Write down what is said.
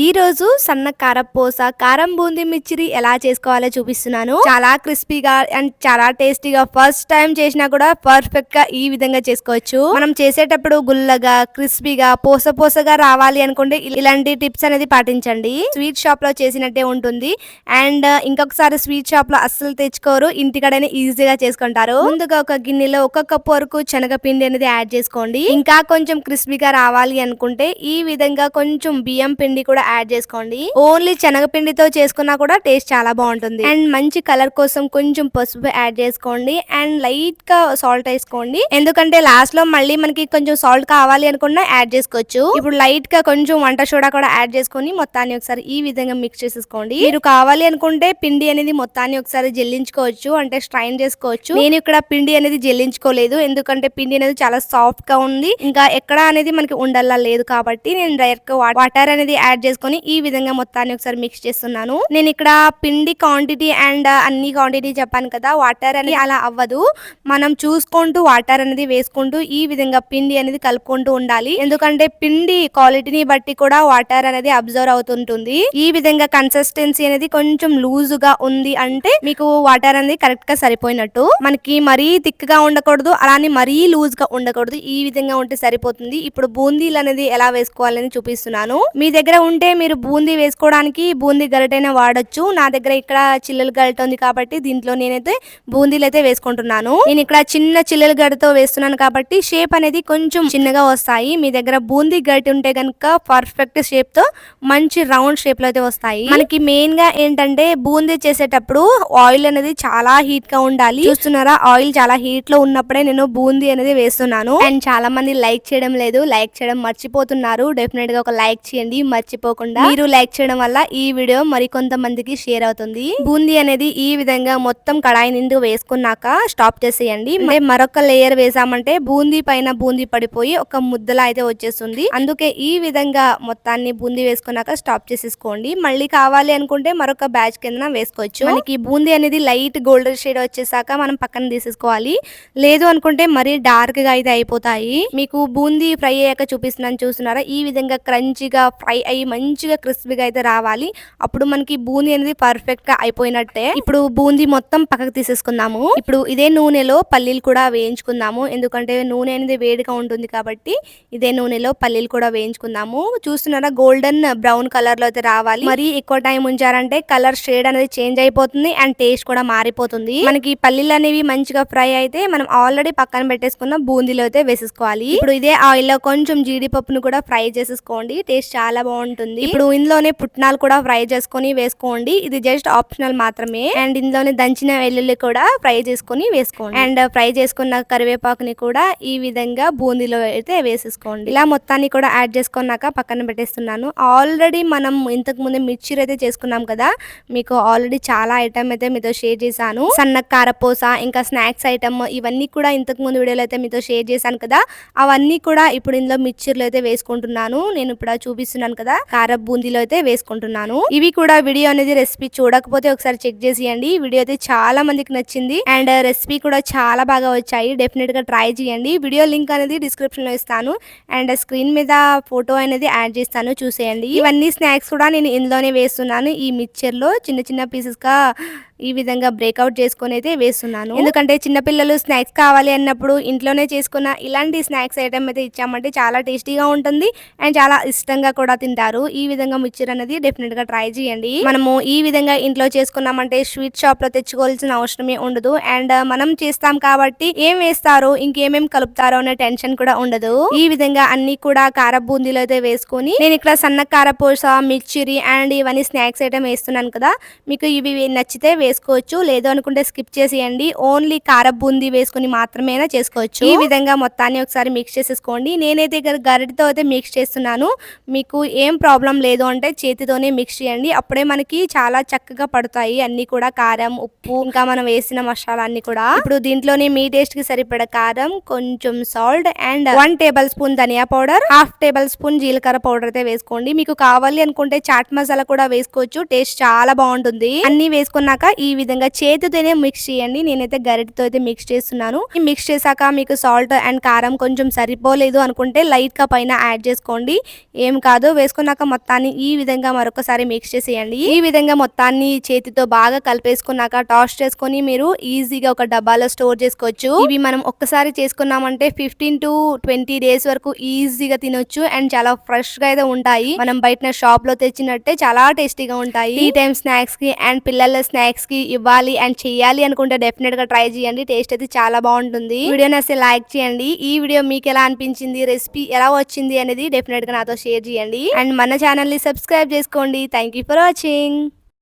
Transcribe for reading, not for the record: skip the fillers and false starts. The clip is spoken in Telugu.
ఈ రోజు సన్న కారపూస కారం బూందీ మిర్చిరి ఎలా చేసుకోవాలో చూపిస్తున్నాను. చాలా క్రిస్పీగా అండ్ చాలా టేస్టీగా ఫస్ట్ టైం చేసినా కూడా పర్ఫెక్ట్ గా ఈ విధంగా చేసుకోవచ్చు. మనం చేసేటప్పుడు గుల్లగా క్రిస్పీగా పోసగా రావాలి అనుకుంటే ఇలాంటి టిప్స్ అనేది పాటించండి. స్వీట్ షాప్ లో చేసినట్టే ఉంటుంది. అండ్ ఇంకొకసారి స్వీట్ షాప్ లో అస్సలు తెచ్చుకోరు, ఇంటికడనే ఈజీగా చేసుకుంటారు. ముందుగా ఒక గిన్నెలో 1 కప్ వరకు శనగపిండి అనేది యాడ్ చేసుకోండి. ఇంకా కొంచెం క్రిస్పీగా రావాలి అనుకుంటే ఈ విధంగా కొంచెం బియ్యం పిండి కూడా యాడ్ చేసుకోండి. ఓన్లీ శనగపిండితో చేసుకున్నా కూడా టేస్ట్ చాలా బాగుంటుంది. అండ్ మంచి కలర్ కోసం కొంచెం పసుపు యాడ్ చేసుకోండి అండ్ లైట్ గా సాల్ట్ వేసుకోండి. ఎందుకంటే లాస్ట్ లో మళ్ళీ మనకి కొంచెం సాల్ట్ కావాలి అనుకున్నా యాడ్ చేసుకోవచ్చు. ఇప్పుడు లైట్ గా కొంచెం వంట సోడా కూడా యాడ్ చేసుకొని మొత్తాన్ని ఒకసారి ఈ విధంగా మిక్స్ చేసేసుకోండి. మీరు కావాలి అనుకుంటే పిండి అనేది మొత్తాన్ని ఒకసారి జల్లించుకోవచ్చు, అంటే స్ట్రైన్ చేసుకోవచ్చు. నేను ఇక్కడ పిండి అనేది జల్లించుకోలేదు, ఎందుకంటే పిండి అనేది చాలా సాఫ్ట్ గా ఉంది. ఇంకా ఎక్కడ అనేది మనకి ఉండల్లా లేదు కాబట్టి నేను డైరెక్ట్ గా వాటర్ అనేది యాడ్ చేసుకొని ఈ విధంగా మొత్తాన్ని ఒకసారి మిక్స్ చేస్తున్నాను. నేను ఇక్కడ పిండి క్వాంటిటీ అండ్ అన్ని క్వాంటిటీ చెప్పాను కదా, వాటర్ అనేది అలా అవ్వదు. మనం చూసుకుంటూ వాటర్ అనేది వేసుకుంటూ ఈ విధంగా పిండి అనేది కలుపుకుంటూ ఉండాలి. ఎందుకంటే పిండి క్వాలిటీని బట్టి కూడా వాటర్ అనేది అబ్జర్వ్ అవుతుంటుంది. ఈ విధంగా కన్సిస్టెన్సీ అనేది కొంచెం లూజ్ గా ఉంది అంటే మీకు వాటర్ అనేది కరెక్ట్ గా సరిపోయినట్టు. మనకి మరీ థిక్ గా ఉండకూడదు, అలానే మరీ లూజ్ గా ఉండకూడదు. ఈ విధంగా ఉంటే సరిపోతుంది. ఇప్పుడు బూందీలు అనేది ఎలా వేసుకోవాలని చూపిస్తున్నాను. మీ దగ్గర ఉంటే మీరు బూందీ వేసుకోవడానికి బూందీ గరిటైనా వాడొచ్చు. నా దగ్గర ఇక్కడ చిల్లల గరిట ఉంది కాబట్టి దీంట్లో నేనైతే బూందీలు అయితే వేసుకుంటున్నాను. నేను ఇక్కడ చిన్న చిల్లల గరిటతో వేస్తున్నాను కాబట్టి షేప్ అనేది కొంచెం చిన్నగా వస్తాయి. మీ దగ్గర బూందీ గరిట ఉంటే కనుక పర్ఫెక్ట్ షేప్ తో మంచి రౌండ్ షేప్ లో అయితే వస్తాయి. మనకి మెయిన్ గా ఏంటంటే బూందీ చేసేటప్పుడు ఆయిల్ అనేది చాలా హీట్ గా ఉండాలి. చూస్తున్నారా, ఆయిల్ చాలా హీట్ లో ఉన్నప్పుడే నేను బూందీ అనేది వేస్తున్నాను. అండ్ చాలా మంది లైక్ చేయడం లేదు, లైక్ చేయడం మర్చిపోతున్నారు. డెఫినెట్ గా ఒక లైక్ చేయండి మర్చిపోకుండా. మీరు లైక్ చేయడం వల్ల ఈ వీడియో మరి కొంతమందికి షేర్ అవుతుంది. బూందీ అనేది ఈ విధంగా మొత్తం కడాయి నిండు వేసుకున్నాక స్టాప్ చేసేయండి. మరొక లేయర్ వేసామంటే బూందీ పైన బూందీ పడిపోయి ఒక ముద్దలా అయితే వచ్చేస్తుంది. అందుకే ఈ విధంగా మొత్తాన్ని బూందీ వేసుకున్నాక స్టాప్ చేసేసుకోండి. మళ్ళీ కావాలి అనుకుంటే మరొక బ్యాచ్ కింద వేసుకోవచ్చు. మనకి బూందీ అనేది లైట్ గోల్డెన్ షేడ్ వచ్చేసాక మనం పక్కన తీసేసుకోవాలి. లేదు అనుకుంటే మరీ డార్క్ గా అయితే అయిపోతాయి. మీకు బూందీ ఫ్రై అయ్యాక చూపిస్తున్నాను, చూస్తున్నారా, ఈ విధంగా క్రంచిగా ఫ్రై అయ్యి మంచిగా క్రిస్పీగా అయితే రావాలి. అప్పుడు మనకి బూందీ అనేది పర్ఫెక్ట్ గా అయిపోయినట్టే. ఇప్పుడు బూందీ మొత్తం పక్కకు తీసేసుకుందాము. ఇప్పుడు ఇదే నూనెలో పల్లీలు కూడా వేయించుకుందాము. ఎందుకంటే నూనె అనేది వేడిగా ఉంటుంది కాబట్టి ఇదే నూనెలో పల్లీలు కూడా వేయించుకుందాము. చూస్తున్నారా, గోల్డెన్ బ్రౌన్ కలర్ లో అయితే రావాలి. మరి ఎక్కువ టైం ఉంచారంటే కలర్ షేడ్ అనేది చేంజ్ అయిపోతుంది అండ్ టేస్ట్ కూడా మారిపోతుంది. మనకి పల్లీలు అనేవి మంచిగా ఫ్రై అయితే మనం ఆల్రెడీ పక్కన పెట్టేసుకున్న బూందీలో అయితే వేసేసుకోవాలి. ఇప్పుడు ఇదే ఆయిల్ లో కొంచెం జీడిపప్పును కూడా ఫ్రై చేసేసుకోండి, టేస్ట్ చాలా బాగుంటుంది. ఇప్పుడు ఇందులోనే పుట్నాలు కూడా ఫ్రై చేసుకొని వేసుకోండి. ఇది జస్ట్ ఆప్షనల్ మాత్రమే. అండ్ ఇందులోనే దంచిన వెల్లుల్లి కూడా ఫ్రై చేసుకొని వేసుకోండి. అండ్ ఫ్రై చేసుకున్న కరివేపాకుని కూడా ఈ విధంగా బూందీలో అయితే వేసేసుకోండి. ఇలా మొత్తాన్ని కూడా యాడ్ చేసుకున్నాక పక్కన పెట్టేస్తున్నాను. ఆల్రెడీ మనం ఇంతకు ముందు మిర్చి అయితే చేసుకున్నాం కదా, మీకు ఆల్రెడీ చాలా ఐటమ్ అయితే మీతో షేర్ చేశాను. సన్న కారపూస ఇంకా స్నాక్స్ ఐటమ్ ఇవన్నీ కూడా ఇంతకు ముందు వీడియోలో అయితే మీతో షేర్ చేశాను కదా, అవన్నీ కూడా ఇప్పుడు ఇందులో మిర్చిలో అయితే వేసుకుంటున్నాను. నేను ఇప్పుడు చూపిస్తున్నాను కదా, కార బూందీలో అయితే వేసుకుంటున్నాను. ఇవి కూడా వీడియో అనేది రెసిపీ చూడకపోతే ఒకసారి చెక్ చేసేయండి. వీడియో అయితే చాలా మందికి నచ్చింది అండ్ రెసిపీ కూడా చాలా బాగా వచ్చాయి. డెఫినెట్ గా ట్రై చేయండి. వీడియో లింక్ అనేది డిస్క్రిప్షన్ లో ఇస్తాను అండ్ స్క్రీన్ మీద ఫోటో అనేది యాడ్ చేస్తాను, చూసేయండి. ఇవన్నీ స్నాక్స్ కూడా నేను ఇందులోనే వేస్తున్నాను. ఈ మిక్చర్ లో చిన్న చిన్న పీసెస్ గా ఈ విధంగా బ్రేక్అవుట్ చేసుకొని అయితే వేస్తున్నాను. ఎందుకంటే చిన్నపిల్లలు స్నాక్స్ కావాలి అన్నప్పుడు ఇంట్లోనే చేసుకున్న ఇలాంటి స్నాక్స్ ఐటమ్ అయితే ఇచ్చామంటే చాలా టేస్టీగా ఉంటుంది అండ్ చాలా ఇష్టంగా కూడా తింటారు. ఈ విధంగా మిక్చర్ అనేది డెఫినెట్ గా ట్రై చేయండి. మనము ఈ విధంగా ఇంట్లో చేసుకున్నామంటే స్వీట్ షాప్ లో తెచ్చుకోవాల్సిన అవసరమే ఉండదు. అండ్ మనం చేస్తాం కాబట్టి ఏం వేస్తారో ఇంకేమేం కలుపుతారో అనే టెన్షన్ కూడా ఉండదు. ఈ విధంగా అన్ని కూడా కార బూందీలో అయితే వేసుకొని నేను ఇక్కడ సన్న కారపూస, మిర్చిరి అండ్ ఇవన్నీ స్నాక్స్ ఐటమ్ వేస్తున్నాను కదా, మీకు ఇవి నచ్చితే వేసుకోవచ్చు, లేదు అనుకుంటే స్కిప్ చేసేయండి. ఓన్లీ కార బూందీ వేసుకుని మాత్రమే చేసుకోవచ్చు. ఈ విధంగా మొత్తాన్ని ఒకసారి మిక్స్ చేసేసుకోండి. నేనైతే గరిటతో అయితే మిక్స్ చేస్తున్నాను. మీకు ఏం ప్రాబ్లం లేదు అంటే చేతితోనే మిక్స్ చేయండి, అప్పుడే మనకి చాలా చక్కగా పడతాయి అన్ని కూడా. కారం, ఉప్పు ఇంకా మనం వేసిన మసాలా అన్ని కూడా. ఇప్పుడు దీంట్లోనే మీ టేస్ట్ కి సరిపడ కారం, కొంచెం సాల్ట్ అండ్ 1 టేబుల్ స్పూన్ ధనియా పౌడర్, 1/2 టేబుల్ స్పూన్ జీలకర్ర పౌడర్ అయితే వేసుకోండి. మీకు కావాలి అనుకుంటే చాట్ మసాలా కూడా వేసుకోవచ్చు, టేస్ట్ చాలా బాగుంటుంది. అన్ని వేసుకున్నాక ఈ విధంగా చేతితోనే మిక్స్ చేయండి. నేనైతే గరిటెతో అయితే మిక్స్ చేస్తున్నాను. ఈ మిక్స్ చేశాక మీకు సాల్ట్ అండ్ కారం కొంచెం సరిపోలేదు అనుకుంటే లైట్ గా పైన యాడ్ చేసుకోండి. ఏం కాదు. వేసుకున్నాక మొత్తాన్ని ఈ విధంగా మరొకసారి మిక్స్ చేసేయండి. ఈ విధంగా మొత్తాన్ని చేతితో బాగా కలిపేసుకున్నాక టాస్ చేసుకొని మీరు ఈజీగా ఒక డబ్బాలో స్టోర్ చేసుకోవచ్చు. ఇవి మనం ఒక్కసారి చేసుకున్నామంటే 15 to 20 డేస్ వరకు ఈజీగా తినొచ్చు అండ్ చాలా ఫ్రెష్ గా అయితే ఉంటాయి. మనం బయట షాప్ లో తెచ్చినట్టే చాలా టేస్టీగా ఉంటాయి. టీ టైమ్ స్నాక్స్ కి అండ్ పిల్లల స్నాక్స్ కి ఇవ్వాలి అండ్ చెయ్యాలి అనుకుంటే డెఫినెట్ గా ట్రై చేయండి. టేస్ట్ అయితే చాలా బాగుంటుంది. వీడియోని అసలు లైక్ చేయండి. ఈ వీడియో మీకు ఎలా అనిపించింది, రెసిపీ ఎలా వచ్చింది అనేది డెఫినెట్ గా నాతో షేర్ చేయండి అండ్ మన ఛానల్ ని సబ్స్క్రైబ్ చేసుకోండి. Thank you for watching.